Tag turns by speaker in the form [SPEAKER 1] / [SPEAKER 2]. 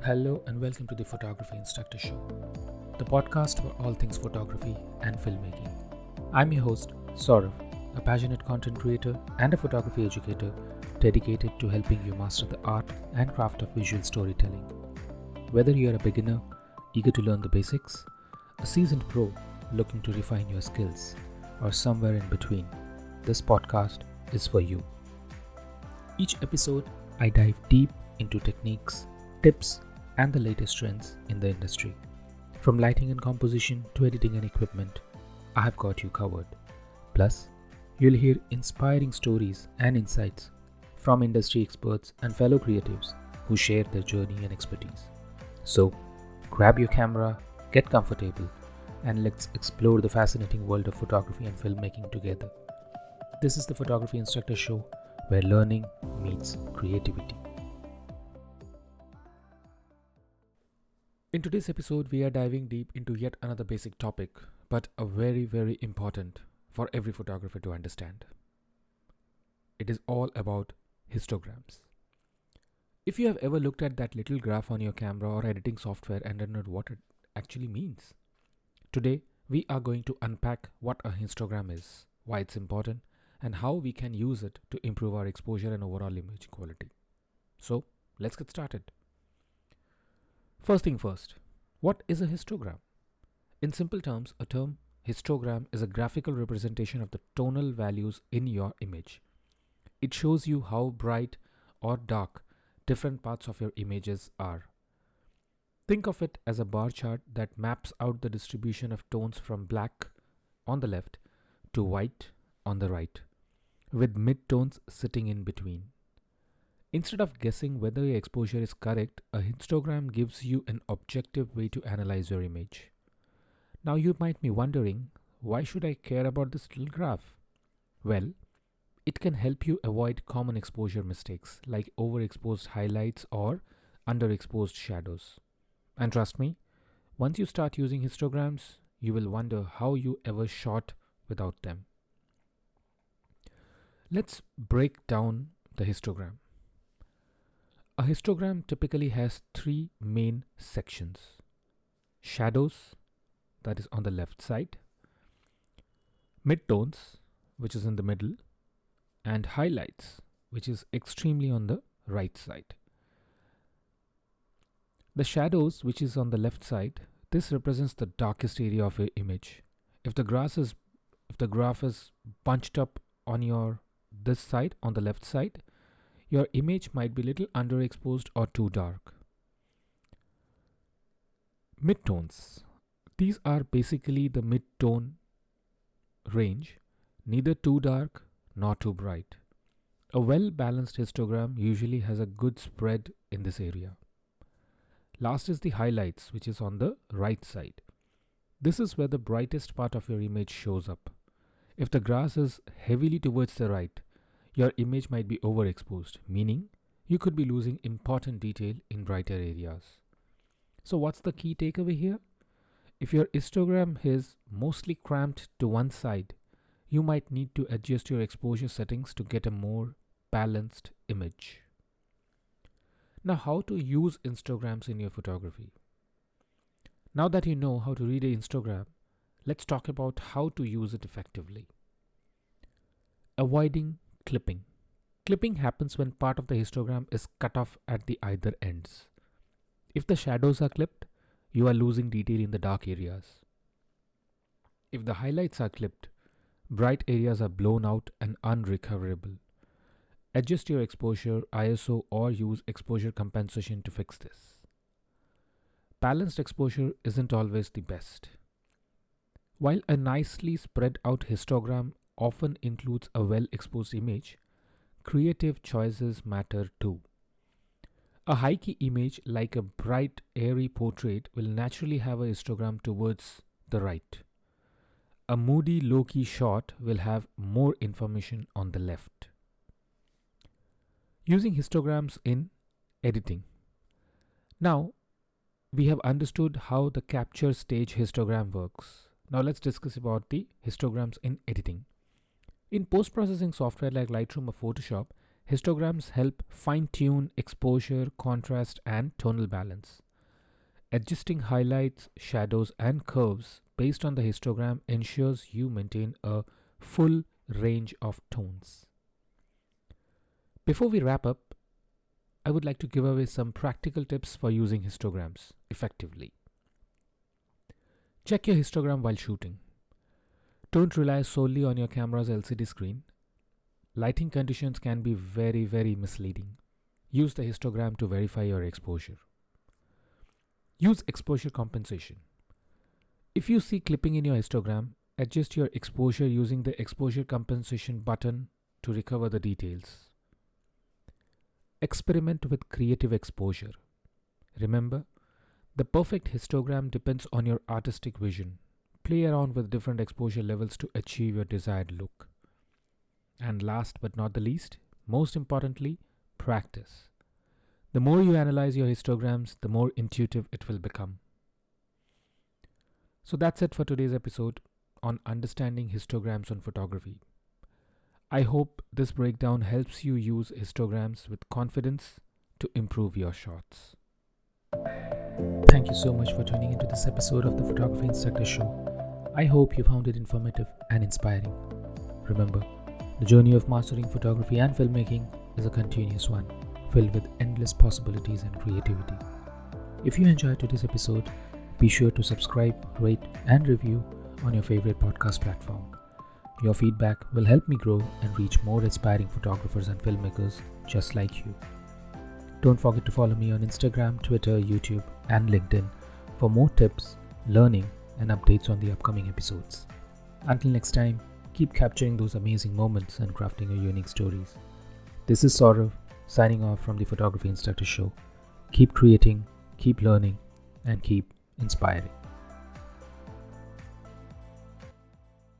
[SPEAKER 1] Hello and welcome to the Photography Instructor Show, the podcast for all things photography and filmmaking. I'm your host, Saurav, a passionate content creator and a photography educator dedicated to helping you master the art and craft of visual storytelling. Whether you're a beginner, eager to learn the basics, a seasoned pro looking to refine your skills, or somewhere in between, this podcast is for you. Each episode, I dive deep into techniques, tips, and the latest trends in the industry. From lighting and composition to editing and equipment, I have got you covered. Plus, you'll hear inspiring stories and insights from industry experts and fellow creatives who share their journey and expertise. So, grab your camera, get comfortable, and let's explore the fascinating world of photography and filmmaking together. This is the Photography Instructor Show, where learning meets creativity. In today's episode, we are diving deep into yet another basic topic, but a very important for every photographer to understand. It is all about histograms. If you have ever looked at that little graph on your camera or editing software and wondered what it actually means, today we are going to unpack what a histogram is, why it's important, and how we can use it to improve our exposure and overall image quality. So, let's get started. First thing first, what is a histogram? In simple terms, a term histogram is a graphical representation of the tonal values in your image. It shows you how bright or dark different parts of your images are. Think of it as a bar chart that maps out the distribution of tones from black on the left to white on the right, with mid-tones sitting in between. Instead of guessing whether your exposure is correct, a histogram gives you an objective way to analyze your image. Now you might be wondering, why should I care about this little graph? Well, it can help you avoid common exposure mistakes like overexposed highlights or underexposed shadows. And trust me, once you start using histograms, you will wonder how you ever shot without them. Let's break down the histogram. A histogram typically has three main sections: shadows, that is on the left side, midtones, which is in the middle, and highlights, which is extremely on the right side. The shadows, which is on the left side, this represents the darkest area of your image. If the graph is bunched up on your this side, on the left side, your image might be little underexposed or too dark. Midtones. These are basically the mid-tone range, neither too dark nor too bright. A well-balanced histogram usually has a good spread in this area. Last is the highlights, which is on the right side. This is where the brightest part of your image shows up. If the grass is heavily towards the right, your image might be overexposed, meaning you could be losing important detail in brighter areas. So what's the key takeaway here? If your histogram is mostly cramped to one side, you might need to adjust your exposure settings to get a more balanced image. Now, how to use histograms in your photography? Now that you know how to read a histogram, let's talk about how to use it effectively. Avoiding clipping. Clipping happens when part of the histogram is cut off at the either ends. If the shadows are clipped, you are losing detail in the dark areas. If the highlights are clipped, bright areas are blown out and unrecoverable. Adjust your exposure, ISO, or use exposure compensation to fix this. Balanced exposure isn't always the best. While a nicely spread out histogram often includes a well-exposed image, creative choices matter too. A high-key image like a bright, airy portrait will naturally have a histogram towards the right. A moody, low-key shot will have more information on the left. Using histograms in editing. Now, we have understood how the capture stage histogram works. Now let's discuss about the histograms in editing. In post-processing software like Lightroom or Photoshop, Histograms help fine-tune exposure, contrast, and tonal balance. Adjusting highlights, shadows, and curves based on the histogram ensures you maintain a full range of tones. Before we wrap up, I would like to give away some practical tips for using histograms effectively. Check your histogram while shooting. Don't rely solely on your camera's LCD screen. Lighting conditions can be very misleading. Use the histogram to verify your exposure. Use exposure compensation. If you see clipping in your histogram, adjust your exposure using the exposure compensation button to recover the details. Experiment with creative exposure. Remember, the perfect histogram depends on your artistic vision. Play around with different exposure levels to achieve your desired look. And last but not the least, most importantly, practice. The more you analyze your histograms, the more intuitive it will become. So that's it for today's episode on understanding histograms on photography. I hope this breakdown helps you use histograms with confidence to improve your shots. Thank you so much for tuning into this episode of the Photography Instructor Show. I hope you found it informative and inspiring. Remember, the journey of mastering photography and filmmaking is a continuous one, filled with endless possibilities and creativity. If you enjoyed today's episode, be sure to subscribe, rate, and review on your favorite podcast platform. Your feedback will help me grow and reach more inspiring photographers and filmmakers just like you. Don't forget to follow me on Instagram, Twitter, YouTube, and LinkedIn for more tips, learning, and updates on the upcoming episodes. Until next time, keep capturing those amazing moments and crafting your unique stories. This is Saurav, signing off from the Photography Instructor Show. Keep creating, keep learning, and keep inspiring.